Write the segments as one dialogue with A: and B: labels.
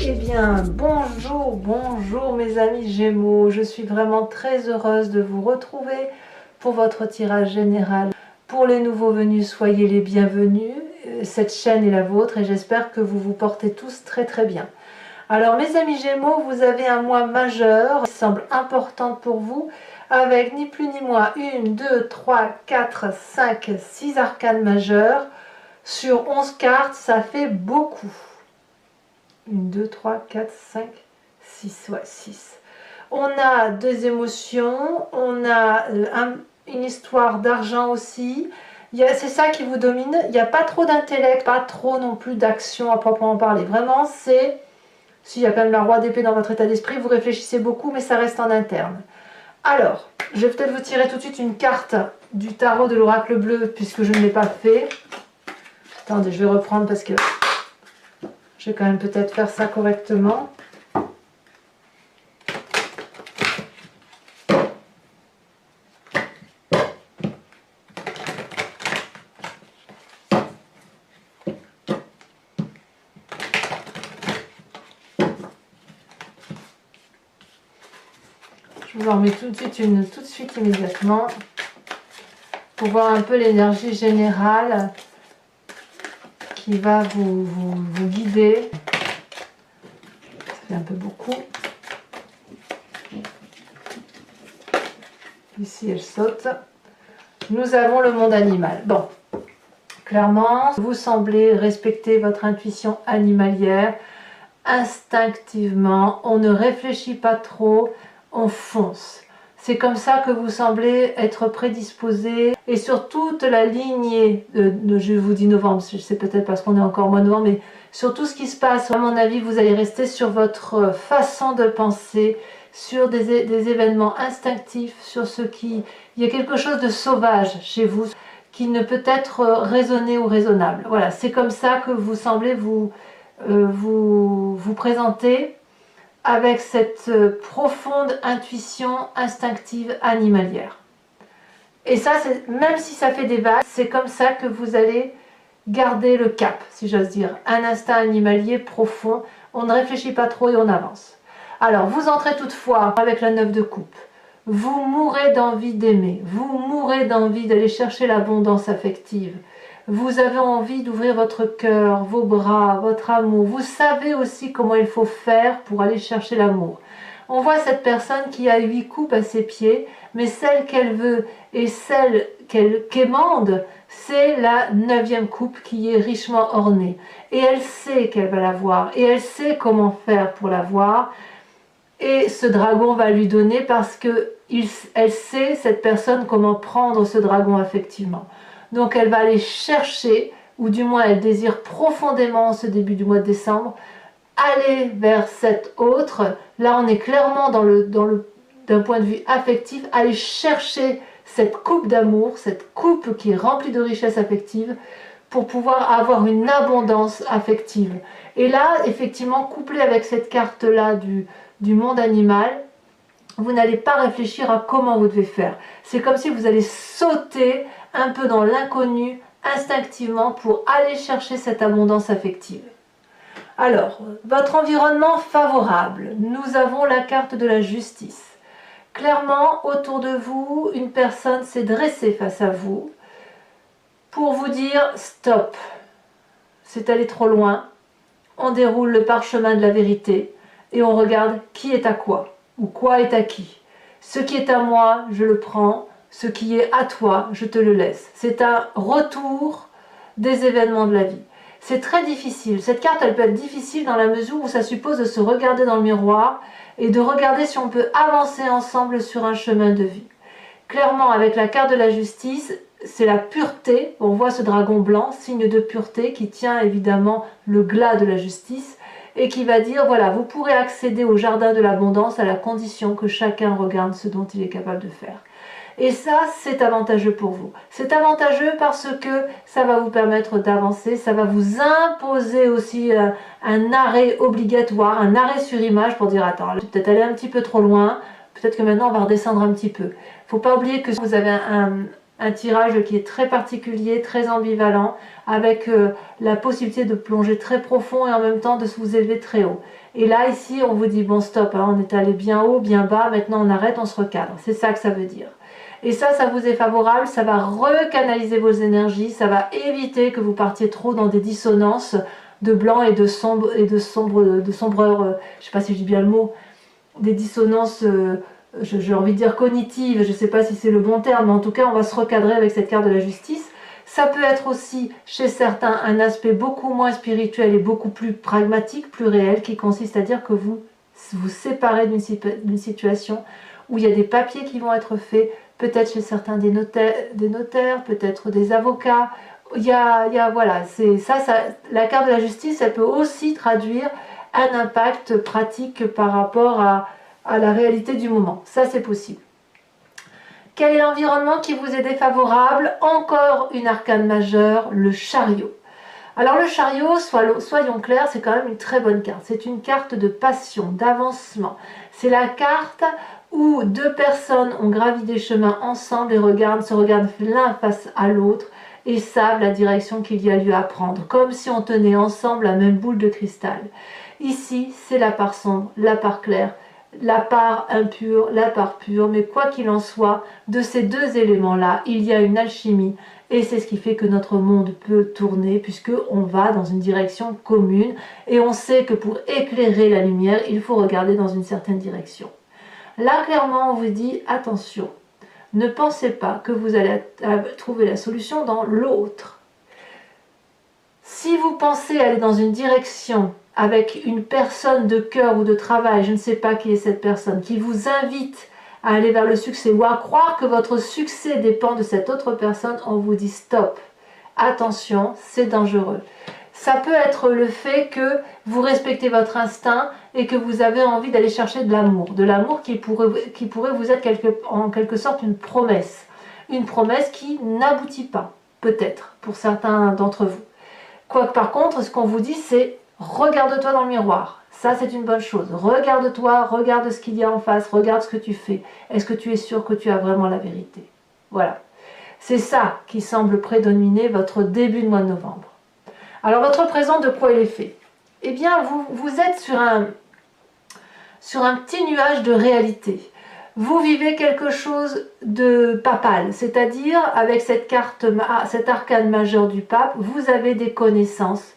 A: Eh bien, bonjour mes amis Gémeaux, je suis vraiment très heureuse de vous retrouver pour votre tirage général. Pour les nouveaux venus, soyez les bienvenus, cette chaîne est la vôtre et j'espère que vous vous portez tous très bien. Alors mes amis Gémeaux, vous avez un mois majeur qui semble important pour vous, avec ni plus ni moins 1, 2, 3, 4, 5, 6 arcanes majeures. Sur 11 cartes, ça fait beaucoup. 1, 2, 3, 4, 5, 6, ouais, 6. On a deux émotions, on a une histoire d'argent aussi. C'est ça qui vous domine. Il n'y a pas trop d'intellect, pas trop non plus d'action à proprement parler. Vraiment, c'est... S'il y a quand même la roi d'épée dans votre état d'esprit, vous réfléchissez beaucoup, mais ça reste en interne. Alors, je vais peut-être vous tirer tout de suite une carte du tarot de l'oracle bleu, puisque je ne l'ai pas fait. Attendez, je vais reprendre parce que je vais quand même peut-être faire ça correctement. Je vous en mets tout de suite immédiatement pour voir un peu l'énergie générale qui va vous guider. Ça fait un peu beaucoup. Ici, elle saute. Nous avons le monde animal. Bon, clairement, vous semblez respecter votre intuition animalière. Instinctivement, on ne réfléchit pas trop, on fonce. C'est comme ça que vous semblez être prédisposé. Et sur toute la lignée, je vous dis novembre, c'est peut-être parce qu'on est encore au mois de novembre, mais sur tout ce qui se passe, à mon avis, vous allez rester sur votre façon de penser, sur des événements instinctifs, sur ce qui... Il y a quelque chose de sauvage chez vous qui ne peut être raisonné ou raisonnable. Voilà, c'est comme ça que vous semblez vous présenter avec cette profonde intuition instinctive animalière. Et ça, même si ça fait des vagues, c'est comme ça que vous allez garder le cap, si j'ose dire. Un instinct animalier profond, on ne réfléchit pas trop et on avance. Alors, vous entrez toutefois avec la 9 de coupe. Vous mourrez d'envie d'aimer, vous mourrez d'envie d'aller chercher l'abondance affective. Vous avez envie d'ouvrir votre cœur, vos bras, votre amour. Vous savez aussi comment il faut faire pour aller chercher l'amour. On voit cette personne qui a 8 coupes à ses pieds, mais celle qu'elle veut et celle qu'elle quémande, c'est la 9e coupe qui est richement ornée. Et elle sait qu'elle va l'avoir, et elle sait comment faire pour l'avoir. Et ce dragon va lui donner parce qu'elle sait, cette personne, comment prendre ce dragon affectivement. Donc elle va aller chercher, ou du moins elle désire profondément en ce début du mois de décembre, aller vers cette autre. Là on est clairement d'un point de vue affectif, aller chercher cette coupe d'amour, cette coupe qui est remplie de richesse affective, pour pouvoir avoir une abondance affective. Et là, effectivement, couplé avec cette carte-là du monde animal, vous n'allez pas réfléchir à comment vous devez faire. C'est comme si vous allez sauter un peu dans l'inconnu instinctivement pour aller chercher cette abondance affective. Alors, votre environnement favorable. Nous avons la carte de la justice. Clairement, autour de vous, une personne s'est dressée face à vous pour vous dire stop, c'est allé trop loin. On déroule le parchemin de la vérité et on regarde qui est à quoi ou quoi est à qui. Ce qui est à moi, je le prends. Ce qui est à toi, je te le laisse. C'est un retour des événements de la vie. C'est très difficile. Cette carte, elle peut être difficile dans la mesure où ça suppose de se regarder dans le miroir et de regarder si on peut avancer ensemble sur un chemin de vie. Clairement, avec la carte de la justice, c'est la pureté. On voit ce dragon blanc, signe de pureté, qui tient évidemment le glas de la justice et qui va dire, voilà, vous pourrez accéder au jardin de l'abondance à la condition que chacun regarde ce dont il est capable de faire. Et ça, c'est avantageux pour vous. C'est avantageux parce que ça va vous permettre d'avancer, ça va vous imposer aussi un arrêt obligatoire, un arrêt sur image pour dire, attends, je vais peut-être aller un petit peu trop loin, peut-être que maintenant on va redescendre un petit peu. Il ne faut pas oublier que vous avez un tirage qui est très particulier, très ambivalent, avec la possibilité de plonger très profond et en même temps de vous élever très haut. Et là, ici, on vous dit, bon stop, hein, on est allé bien haut, bien bas, maintenant on arrête, on se recadre. C'est ça que ça veut dire. Et ça vous est favorable, ça va recanaliser vos énergies, ça va éviter que vous partiez trop dans des dissonances de blanc et de sombre, de sombreur, je ne sais pas si je dis bien le mot, des dissonances, j'ai envie de dire cognitives, je ne sais pas si c'est le bon terme, mais en tout cas, on va se recadrer avec cette carte de la justice. Ça peut être aussi, chez certains, un aspect beaucoup moins spirituel et beaucoup plus pragmatique, plus réel, qui consiste à dire que vous vous séparez d'une situation où il y a des papiers qui vont être faits, peut-être chez certains des notaires, peut-être des avocats. Voilà, la carte de la justice, elle peut aussi traduire un impact pratique par rapport à la réalité du moment. Ça, c'est possible. Quel est l'environnement qui vous est défavorable? Encore une arcane majeure, le chariot. Alors le chariot, soyons clairs, c'est quand même une très bonne carte. C'est une carte de passion, d'avancement. C'est la carte où deux personnes ont gravi des chemins ensemble et se regardent l'un face à l'autre et savent la direction qu'il y a lieu à prendre, comme si on tenait ensemble la même boule de cristal. Ici, c'est la part sombre, la part claire, la part impure, la part pure, mais quoi qu'il en soit, de ces deux éléments-là, il y a une alchimie, et c'est ce qui fait que notre monde peut tourner, puisqu'on va dans une direction commune, et on sait que pour éclairer la lumière, il faut regarder dans une certaine direction. Là, clairement, on vous dit, attention, ne pensez pas que vous allez trouver la solution dans l'autre. Si vous pensez aller dans une direction avec une personne de cœur ou de travail, je ne sais pas qui est cette personne, qui vous invite à aller vers le succès ou à croire que votre succès dépend de cette autre personne, on vous dit stop, attention, c'est dangereux. Ça peut être le fait que vous respectez votre instinct et que vous avez envie d'aller chercher de l'amour qui pourrait vous être en quelque sorte une promesse qui n'aboutit pas, peut-être, pour certains d'entre vous. Quoique par contre, ce qu'on vous dit, c'est regarde-toi dans le miroir. Ça, c'est une bonne chose. Regarde-toi, regarde ce qu'il y a en face, regarde ce que tu fais. Est-ce que tu es sûr que tu as vraiment la vérité? Voilà. C'est ça qui semble prédominer votre début de mois de novembre. Alors, votre présent, de quoi il est fait? Eh bien, vous êtes sur un petit nuage de réalité. Vous vivez quelque chose de papal, c'est-à-dire avec cette arcane majeure du pape, vous avez des connaissances,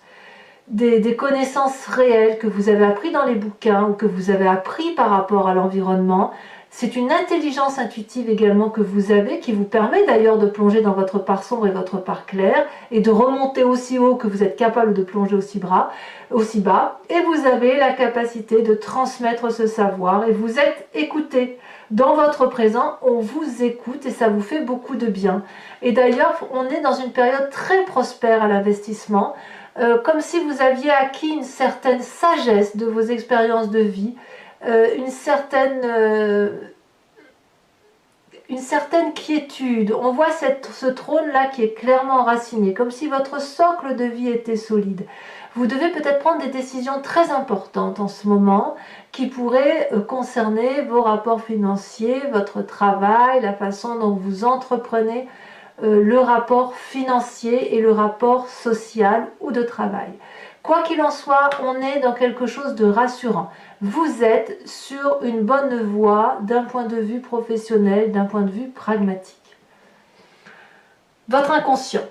A: des connaissances réelles que vous avez appris dans les bouquins ou que vous avez appris par rapport à l'environnement. C'est une intelligence intuitive également que vous avez, qui vous permet d'ailleurs de plonger dans votre part sombre et votre part claire, et de remonter aussi haut que vous êtes capable de plonger aussi bas, et vous avez la capacité de transmettre ce savoir, et vous êtes écouté. Dans votre présent, on vous écoute et ça vous fait beaucoup de bien. Et d'ailleurs, on est dans une période très prospère à l'investissement, comme si vous aviez acquis une certaine sagesse de vos expériences de vie, une certaine quiétude. On voit ce trône-là qui est clairement enraciné, comme si votre socle de vie était solide. Vous devez peut-être prendre des décisions très importantes en ce moment, qui pourraient concerner vos rapports financiers, votre travail, la façon dont vous entreprenez le rapport financier et le rapport social ou de travail. Quoi qu'il en soit, on est dans quelque chose de rassurant. Vous êtes sur une bonne voie d'un point de vue professionnel, d'un point de vue pragmatique. Votre inconscient.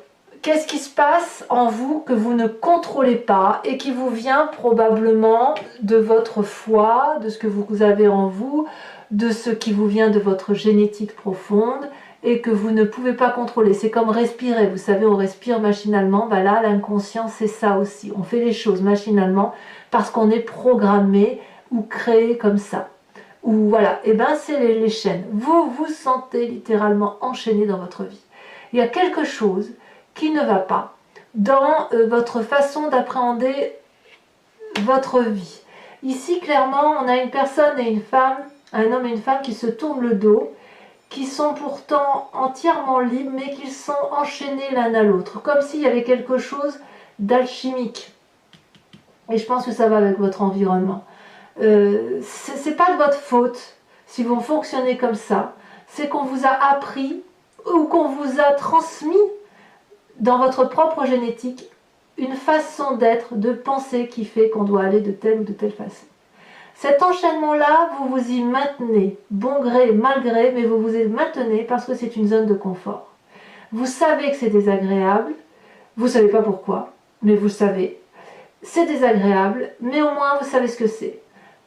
A: Qu'est-ce qui se passe en vous que vous ne contrôlez pas et qui vous vient probablement de votre foi, de ce que vous avez en vous, de ce qui vous vient de votre génétique profonde et que vous ne pouvez pas contrôler. C'est comme respirer, vous savez, on respire machinalement, ben là l'inconscient c'est ça aussi, on fait les choses machinalement parce qu'on est programmé ou créé comme ça. Ou voilà, et ben c'est les chaînes. Vous vous sentez littéralement enchaîné dans votre vie. Il y a quelque chose qui ne va pas dans votre façon d'appréhender votre vie. Ici, clairement, on a une personne et une femme, un homme et une femme qui se tournent le dos, qui sont pourtant entièrement libres, mais qui sont enchaînés l'un à l'autre, comme s'il y avait quelque chose d'alchimique. Et je pense que ça va avec votre environnement. C'est pas de votre faute si vous fonctionnez comme ça, c'est qu'on vous a appris ou qu'on vous a transmis dans votre propre génétique une façon d'être, de penser qui fait qu'on doit aller de telle ou de telle façon. Cet enchaînement-là, vous vous y maintenez, bon gré, mal gré, mais vous vous y maintenez parce que c'est une zone de confort. Vous savez que c'est désagréable, vous ne savez pas pourquoi, mais vous le savez. C'est désagréable, mais au moins vous savez ce que c'est.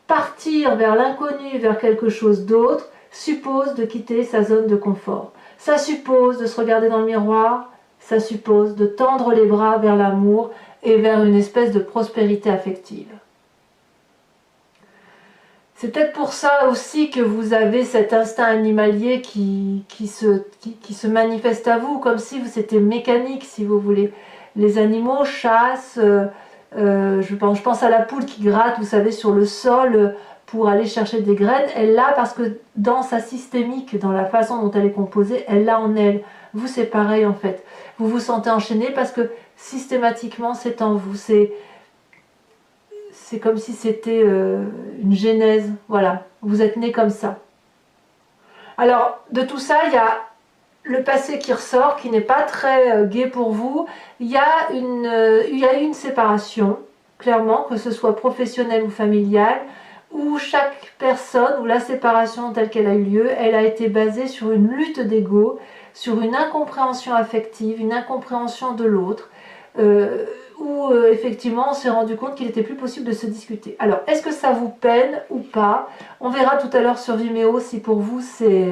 A: Partir vers l'inconnu, vers quelque chose d'autre, suppose de quitter sa zone de confort. Ça suppose de se regarder dans le miroir, ça suppose de tendre les bras vers l'amour et vers une espèce de prospérité affective. C'est peut-être pour ça aussi que vous avez cet instinct animalier qui se manifeste à vous, comme si c'était mécanique, si vous voulez. Les animaux chassent, je pense à la poule qui gratte, vous savez, sur le sol pour aller chercher des graines. Elle l'a parce que dans sa systémique, dans la façon dont elle est composée, elle l'a en elle. Vous, c'est pareil en fait. Vous vous sentez enchaîné parce que systématiquement, c'est en vous. C'est comme si c'était une genèse, voilà, vous êtes né comme ça. Alors, de tout ça, il y a le passé qui ressort, qui n'est pas très gai pour vous. Il y a une séparation, clairement, que ce soit professionnelle ou familiale, où chaque personne, où la séparation telle qu'elle a eu lieu, elle a été basée sur une lutte d'ego, sur une incompréhension affective, une incompréhension de l'autre, où effectivement on s'est rendu compte qu'il n'était plus possible de se discuter. Alors, est-ce que ça vous peine ou pas? On verra tout à l'heure sur Vimeo si pour vous c'est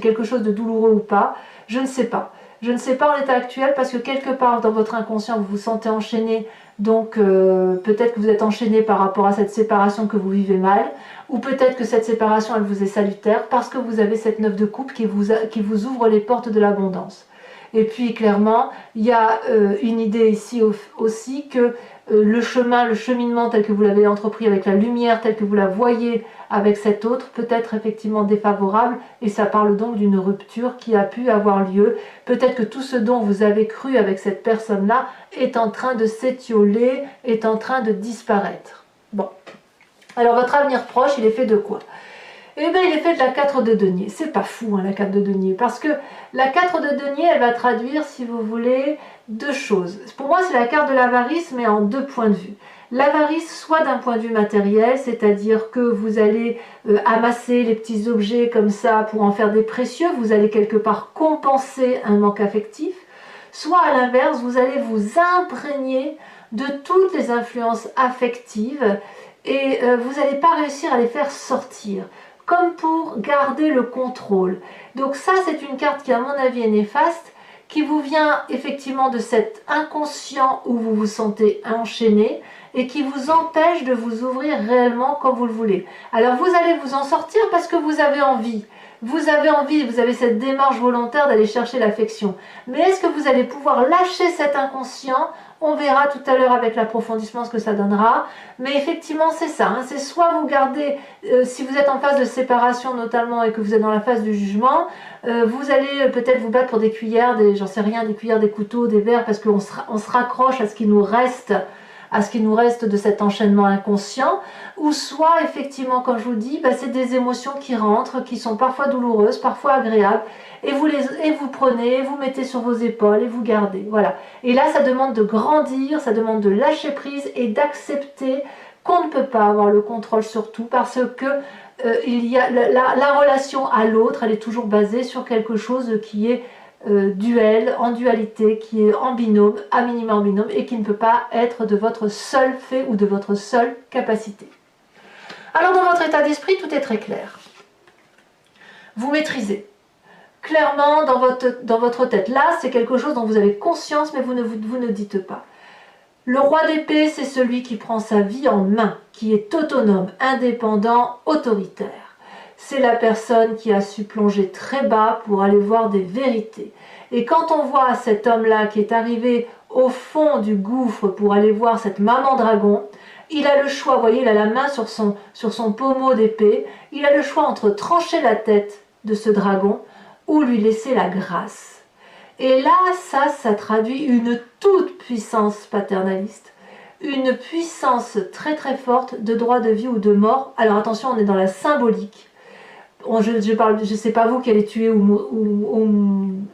A: quelque chose de douloureux ou pas. Je ne sais pas. Je ne sais pas en l'état actuel parce que quelque part dans votre inconscient vous vous sentez enchaîné, donc peut-être que vous êtes enchaîné par rapport à cette séparation que vous vivez mal, ou peut-être que cette séparation elle vous est salutaire parce que vous avez cette 9 de coupe qui vous ouvre les portes de l'abondance. Et puis clairement, il y a une idée ici aussi que le cheminement tel que vous l'avez entrepris avec la lumière, tel que vous la voyez avec cet autre, peut être effectivement défavorable, et ça parle donc d'une rupture qui a pu avoir lieu. Peut-être que tout ce dont vous avez cru avec cette personne-là est en train de s'étioler, est en train de disparaître. Bon. Alors votre avenir proche, il est fait de quoi ? Eh bien, il est fait de la 4 de denier. C'est pas fou, hein, la 4 de denier, parce que la 4 de denier, elle va traduire, si vous voulez, deux choses. Pour moi, c'est la carte de l'avarice, mais en deux points de vue. L'avarice, soit d'un point de vue matériel, c'est-à-dire que vous allez amasser les petits objets comme ça pour en faire des précieux, vous allez quelque part compenser un manque affectif, soit à l'inverse, vous allez vous imprégner de toutes les influences affectives et vous n'allez pas réussir à les faire sortir, comme pour garder le contrôle. Donc ça, c'est une carte qui, à mon avis, est néfaste, qui vous vient effectivement de cet inconscient où vous vous sentez enchaîné et qui vous empêche de vous ouvrir réellement comme vous le voulez. Alors vous allez vous en sortir parce que vous avez envie. Vous avez envie, vous avez cette démarche volontaire d'aller chercher l'affection. Mais est-ce que vous allez pouvoir lâcher cet inconscient? On verra tout à l'heure avec l'approfondissement ce que ça donnera. Mais effectivement, c'est ça. Hein. C'est soit vous gardez, si vous êtes en phase de séparation notamment et que vous êtes dans la phase du jugement, vous allez peut-être vous battre pour des cuillères, j'en sais rien, des cuillères, des couteaux, des verres, parce qu'on se raccroche à ce qui nous reste, de cet enchaînement inconscient, ou soit effectivement, comme je vous dis, c'est des émotions qui rentrent, qui sont parfois douloureuses, parfois agréables, et vous prenez, vous mettez sur vos épaules et vous gardez. Voilà. Et là, ça demande de grandir, ça demande de lâcher prise et d'accepter qu'on ne peut pas avoir le contrôle sur tout, parce que il y a la relation à l'autre, elle est toujours basée sur quelque chose qui est duel, en dualité, qui est en binôme, à minima en binôme, et qui ne peut pas être de votre seul fait ou de votre seule capacité. Alors dans votre état d'esprit, tout est très clair. Vous maîtrisez. Clairement, dans votre tête, là, c'est quelque chose dont vous avez conscience, mais vous ne dites pas. Le roi d'épée, c'est celui qui prend sa vie en main, qui est autonome, indépendant, autoritaire. C'est la personne qui a su plonger très bas pour aller voir des vérités. Et quand on voit cet homme-là qui est arrivé au fond du gouffre pour aller voir cette maman dragon, il a le choix, vous voyez, il a la main sur son pommeau d'épée, il a le choix entre trancher la tête de ce dragon ou lui laisser la grâce. Et là, ça traduit une toute puissance paternaliste, une puissance très très forte de droit de vie ou de mort. Alors attention, on est dans la symbolique. je sais pas vous qui allez tuer ou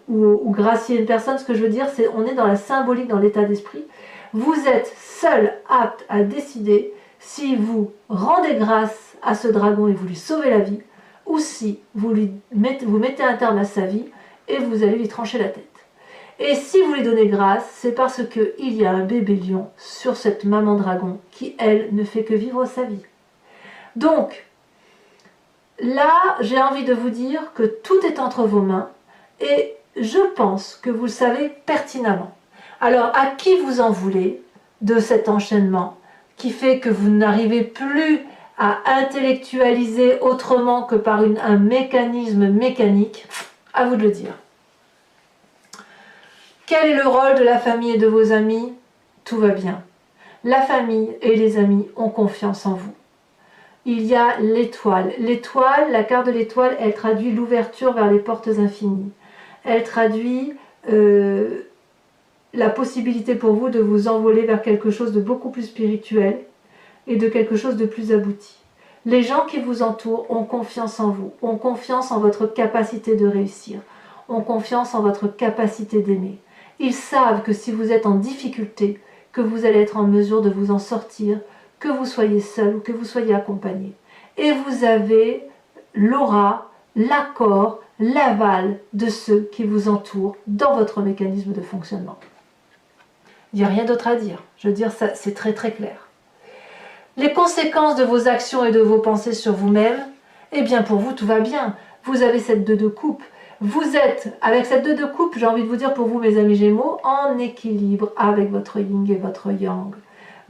A: gracier une personne, ce que je veux dire, c'est on est dans la symbolique, dans l'état d'esprit. Vous êtes seul apte à décider si vous rendez grâce à ce dragon et vous lui sauvez la vie, ou si vous mettez un terme à sa vie et vous allez lui trancher la tête. Et si vous lui donnez grâce, c'est parce qu'il y a un bébé lion sur cette maman dragon qui, elle, ne fait que vivre sa vie. Donc, là, j'ai envie de vous dire que tout est entre vos mains et je pense que vous le savez pertinemment. Alors, à qui vous en voulez de cet enchaînement qui fait que vous n'arrivez plus à intellectualiser autrement que par un mécanisme mécanique? À vous de le dire. Quel est le rôle de la famille et de vos amis? Tout va bien. La famille et les amis ont confiance en vous. Il y a l'étoile. L'étoile, la carte de l'étoile, elle traduit l'ouverture vers les portes infinies. Elle traduit la possibilité pour vous de vous envoler vers quelque chose de beaucoup plus spirituel et de quelque chose de plus abouti. Les gens qui vous entourent ont confiance en vous, ont confiance en votre capacité de réussir, ont confiance en votre capacité d'aimer. Ils savent que si vous êtes en difficulté, que vous allez être en mesure de vous en sortir, que vous soyez seul ou que vous soyez accompagné. Et vous avez l'aura, l'accord, l'aval de ceux qui vous entourent dans votre mécanisme de fonctionnement. Il n'y a rien d'autre à dire. Je veux dire, ça, c'est très très clair. Les conséquences de vos actions et de vos pensées sur vous-même, eh bien pour vous, tout va bien. Vous avez cette 2 de coupe. Vous êtes, avec cette 2 de coupe, j'ai envie de vous dire pour vous, mes amis Gémeaux, en équilibre avec votre yin et votre yang.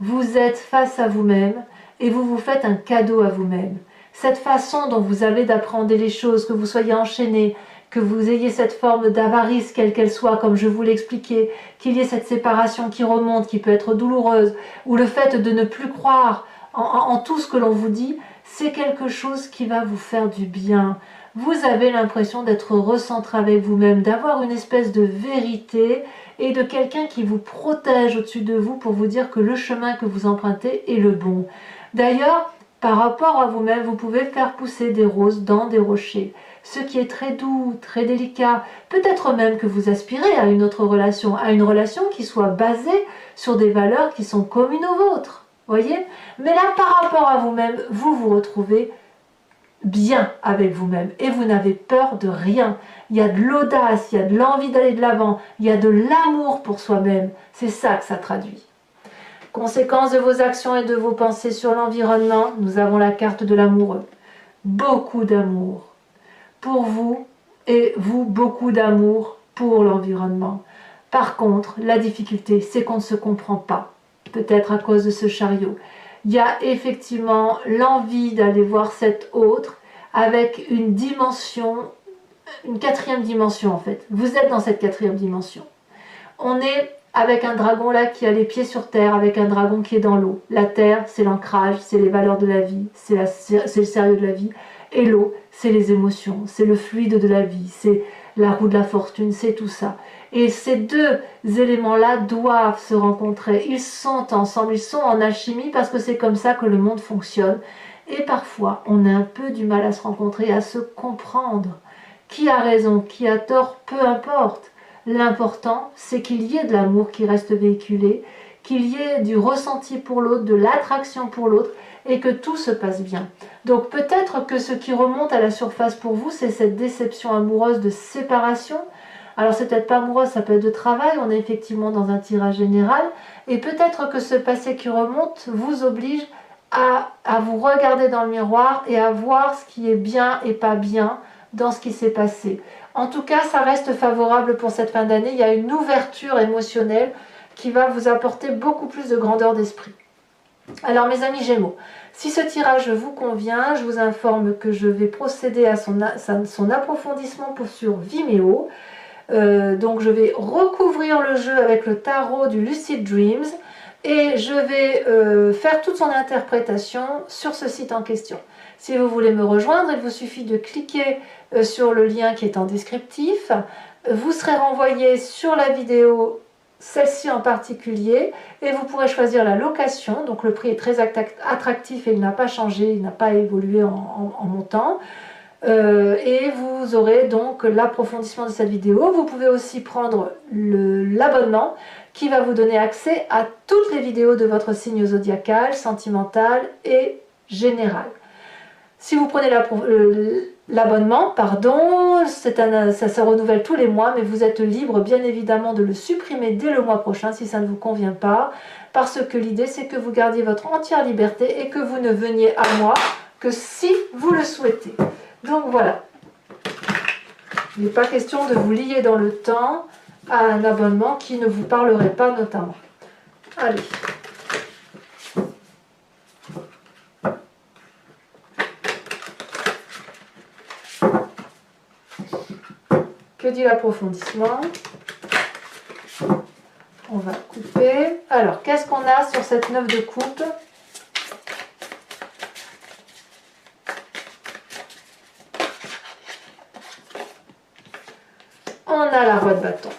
A: Vous êtes face à vous-même et vous vous faites un cadeau à vous-même. Cette façon dont vous avez d'apprendre les choses, que vous soyez enchaîné, que vous ayez cette forme d'avarice, quelle qu'elle soit, comme je vous l'expliquais, qu'il y ait cette séparation qui remonte, qui peut être douloureuse, ou le fait de ne plus croire en tout ce que l'on vous dit, c'est quelque chose qui va vous faire du bien. Vous avez l'impression d'être recentré avec vous-même, d'avoir une espèce de vérité et de quelqu'un qui vous protège au-dessus de vous pour vous dire que le chemin que vous empruntez est le bon. D'ailleurs, par rapport à vous-même, vous pouvez faire pousser des roses dans des rochers, ce qui est très doux, très délicat. Peut-être même que vous aspirez à une autre relation, à une relation qui soit basée sur des valeurs qui sont communes aux vôtres. Voyez? Mais là, par rapport à vous-même, vous vous retrouvez bien avec vous-même et vous n'avez peur de rien. Il y a de l'audace, il y a de l'envie d'aller de l'avant, il y a de l'amour pour soi-même. C'est ça que ça traduit. Conséquence de vos actions et de vos pensées sur l'environnement, nous avons la carte de l'amoureux. Beaucoup d'amour pour vous et vous, beaucoup d'amour pour l'environnement. Par contre, la difficulté, c'est qu'on ne se comprend pas. Peut-être à cause de ce chariot. Il y a effectivement l'envie d'aller voir cet autre avec une dimension, une 4e dimension en fait. Vous êtes dans cette 4e dimension. On est avec un dragon là qui a les pieds sur terre, avec un dragon qui est dans l'eau. La terre, c'est l'ancrage, c'est les valeurs de la vie, c'est le sérieux de la vie. Et l'eau, c'est les émotions, c'est le fluide de la vie, c'est la roue de la fortune, c'est tout ça. Et ces 2 éléments-là doivent se rencontrer. Ils sont ensemble, ils sont en alchimie parce que c'est comme ça que le monde fonctionne. Et parfois, on a un peu du mal à se rencontrer, à se comprendre. Qui a raison, qui a tort, peu importe. L'important, c'est qu'il y ait de l'amour qui reste véhiculé, qu'il y ait du ressenti pour l'autre, de l'attraction pour l'autre, et que tout se passe bien. Donc peut-être que ce qui remonte à la surface pour vous, c'est cette déception amoureuse de séparation. Alors c'est peut-être pas amoureuse, ça peut être de travail, on est effectivement dans un tirage général, et peut-être que ce passé qui remonte vous oblige à vous regarder dans le miroir et à voir ce qui est bien et pas bien dans ce qui s'est passé. En tout cas, ça reste favorable pour cette fin d'année, il y a une ouverture émotionnelle qui va vous apporter beaucoup plus de grandeur d'esprit. Alors mes amis Gémeaux, si ce tirage vous convient, je vous informe que je vais procéder à son approfondissement sur Vimeo. Donc je vais recouvrir le jeu avec le tarot du Lucid Dreams et je vais faire toute son interprétation sur ce site en question. Si vous voulez me rejoindre, il vous suffit de cliquer sur le lien qui est en descriptif. Vous serez renvoyé sur la vidéo, celle-ci en particulier, et vous pourrez choisir la location. Donc le prix est très attractif et il n'a pas changé, il n'a pas évolué en montant. Et vous aurez donc l'approfondissement de cette vidéo. Vous pouvez aussi prendre l'abonnement qui va vous donner accès à toutes les vidéos de votre signe zodiacal, sentimental et général. Si vous prenez l'abonnement, pardon, ça se renouvelle tous les mois, mais vous êtes libre bien évidemment de le supprimer dès le mois prochain si ça ne vous convient pas, parce que l'idée c'est que vous gardiez votre entière liberté et que vous ne veniez à moi que si vous le souhaitez. Donc voilà, il n'est pas question de vous lier dans le temps à un abonnement qui ne vous parlerait pas notamment. Allez. Que dit l'approfondissement? On va couper. Alors, qu'est-ce qu'on a sur cette 9 de coupe? On a la roi de bâton.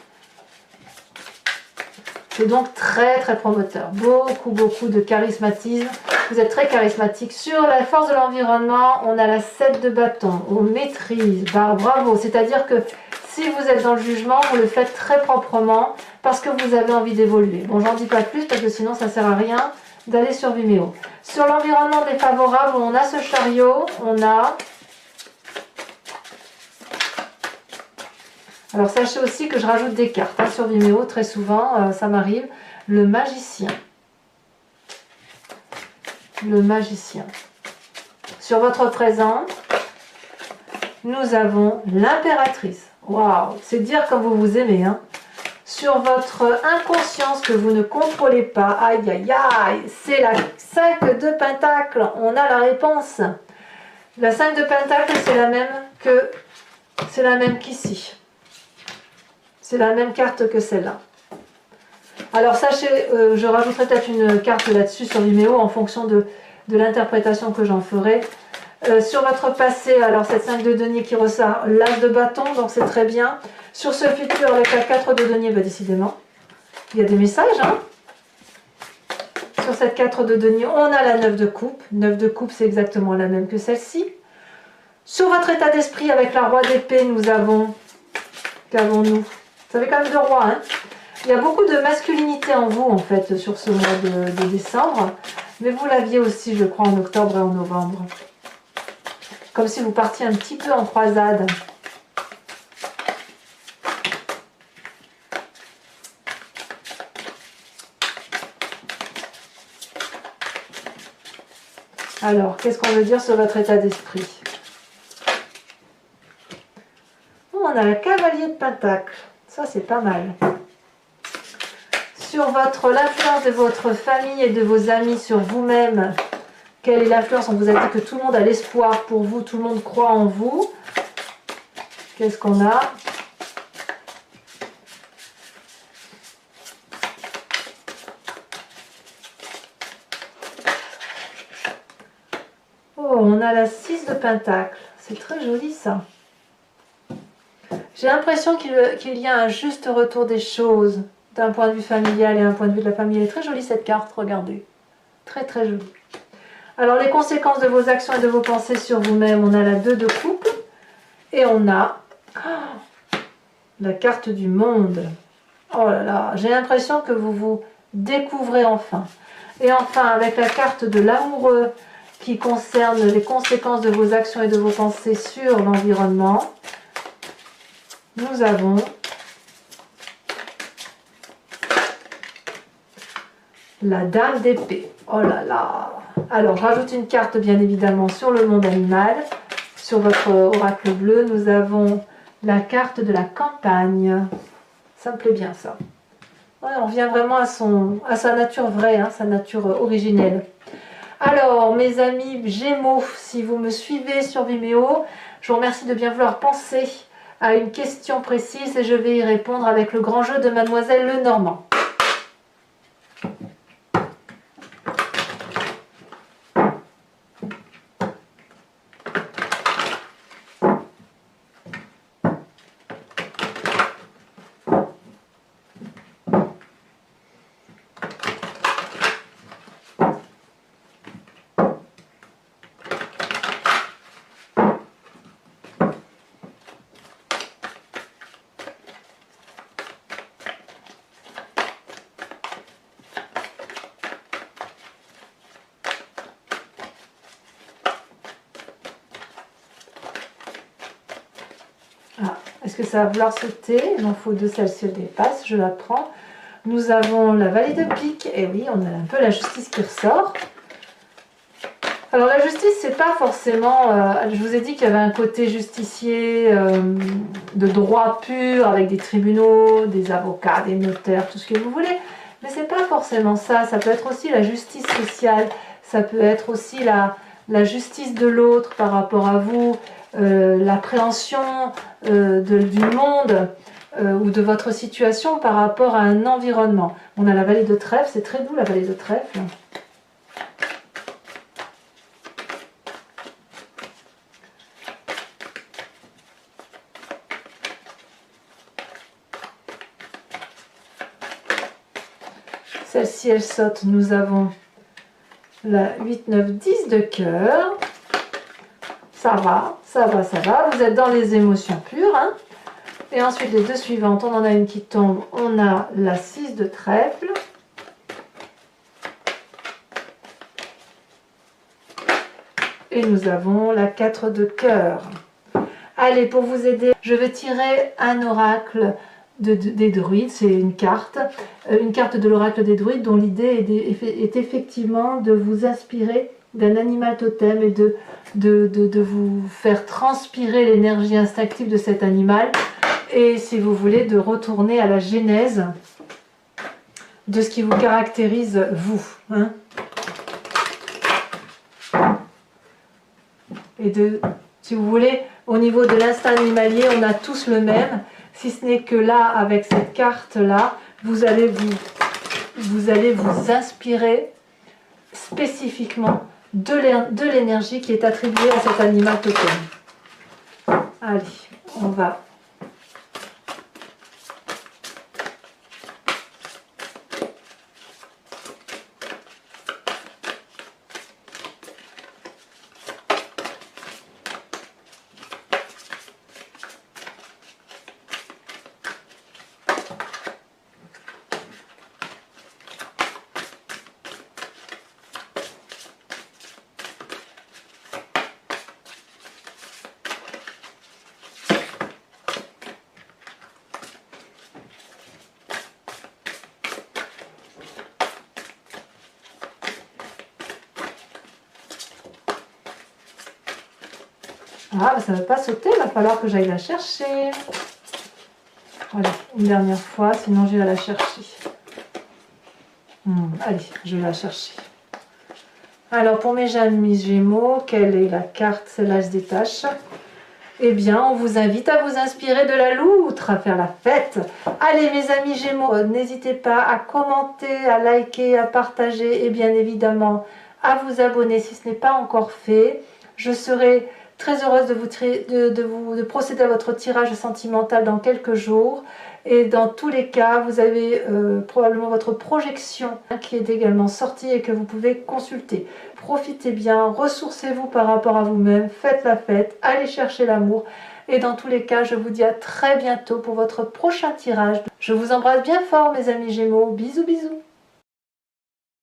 A: C'est donc très très promoteur. Beaucoup de charismatisme. Vous êtes très charismatique. Sur la force de l'environnement, on a la 7 de bâton. On maîtrise. Bah, bravo. C'est-à-dire que si vous êtes dans le jugement, vous le faites très proprement parce que vous avez envie d'évoluer. Bon, j'en dis pas plus parce que sinon ça ne sert à rien d'aller sur Vimeo. Sur l'environnement défavorable, on a ce chariot. On a... Alors sachez aussi que je rajoute des cartes sur Vimeo, très souvent, ça m'arrive. Le magicien. Le magicien. Sur votre présent, nous avons l'impératrice. Waouh, c'est dire comme vous vous aimez. Hein. Sur votre inconscience que vous ne contrôlez pas, aïe aïe aïe, c'est la 5 de Pentacle. On a la réponse. La 5 de Pentacle, c'est la même qu'ici. C'est la même carte que celle-là. Alors sachez, je rajouterai peut-être une carte là-dessus sur Vimeo en fonction de l'interprétation que j'en ferai. Sur votre passé, alors cette 5 de denier qui ressort l'as de bâton, donc c'est très bien. Sur ce futur avec la 4 de denier, bah décidément, il y a des messages. Hein. Sur cette 4 de denier, on a la 9 de coupe. 9 de coupe, c'est exactement la même que celle-ci. Sur votre état d'esprit avec la roi d'épée, nous avons... Qu'avons-nous? Ça fait quand même 2 rois. Hein. Il y a beaucoup de masculinité en vous, en fait, sur ce mois de décembre. Mais vous l'aviez aussi, je crois, en octobre et en novembre. Comme si vous partiez un petit peu en croisade. Alors, qu'est-ce qu'on veut dire sur votre état d'esprit? On a le cavalier de Pentacle. Ça, c'est pas mal. Sur l'influence de votre famille et de vos amis sur vous-même, quelle est l'influence? On vous a dit que tout le monde a l'espoir pour vous, tout le monde croit en vous. Qu'est-ce qu'on a? Oh, on a la 6 de Pentacle. C'est très joli ça. J'ai l'impression qu'il y a un juste retour des choses d'un point de vue familial et un point de vue de la famille. Elle est très jolie cette carte, regardez. Très très jolie. Alors les conséquences de vos actions et de vos pensées sur vous-même, on a la 2 de coupe et on a la carte du monde. Oh là là, j'ai l'impression que vous vous découvrez enfin. Et enfin, avec la carte de l'amoureux qui concerne les conséquences de vos actions et de vos pensées sur l'environnement, nous avons la dame d'épée. Oh là là. Alors, rajoute une carte bien évidemment sur le monde animal. Sur votre oracle bleu, nous avons la carte de la campagne. Ça me plaît bien ça. Ouais, on vient vraiment à sa nature vraie, hein, sa nature originelle. Alors, mes amis Gémeaux, si vous me suivez sur Vimeo, je vous remercie de bien vouloir penser à une question précise et je vais y répondre avec le grand jeu de Mademoiselle Lenormand. Est-ce que ça va vouloir sauter? Il m'en faut 2, celle-ci elle dépasse, je la prends. Nous avons la vallée de pique, et oui, on a un peu la justice qui ressort. Alors la justice, c'est pas forcément... je vous ai dit qu'il y avait un côté justicier de droit pur, avec des tribunaux, des avocats, des notaires, tout ce que vous voulez. Mais c'est pas forcément ça, ça peut être aussi la justice sociale, ça peut être aussi la justice de l'autre par rapport à vous, l'appréhension du monde ou de votre situation par rapport à un environnement. On a la vallée de trèfle, c'est très doux la vallée de trèfle. Celle-ci, elle saute. Nous avons la 8, 9, 10 de cœur. Ça va, ça va, ça va. Vous êtes dans les émotions pures. Hein. Et ensuite, les deux suivantes, on en a une qui tombe. On a la 6 de trèfle. Et nous avons la 4 de cœur. Allez, pour vous aider, je vais tirer un oracle des druides, c'est une carte de l'oracle des druides dont l'idée est effectivement de vous inspirer d'un animal totem et de vous faire transpirer l'énergie instinctive de cet animal et si vous voulez de retourner à la genèse de ce qui vous caractérise vous. Hein. Et si vous voulez, au niveau de l'instinct animalier, on a tous le même. Si ce n'est que là, avec cette carte-là, vous allez vous inspirer spécifiquement de l'énergie qui est attribuée à cet animal totem. Allez, on va... Ah, ça ne va pas sauter, il va falloir que j'aille la chercher. Voilà, une dernière fois, sinon je vais la chercher. Allez, je vais la chercher. Alors, pour mes amis Gémeaux, quelle est la carte? Celle-là se détache. Eh bien, on vous invite à vous inspirer de la loutre, à faire la fête. Allez, mes amis Gémeaux, n'hésitez pas à commenter, à liker, à partager et bien évidemment à vous abonner si ce n'est pas encore fait. Je serai très heureuse de procéder à votre tirage sentimental dans quelques jours. Et dans tous les cas, vous avez probablement votre projection qui est également sortie et que vous pouvez consulter. Profitez bien, ressourcez-vous par rapport à vous-même, faites la fête, allez chercher l'amour. Et dans tous les cas, je vous dis à très bientôt pour votre prochain tirage. Je vous embrasse bien fort mes amis Gémeaux. Bisous bisous.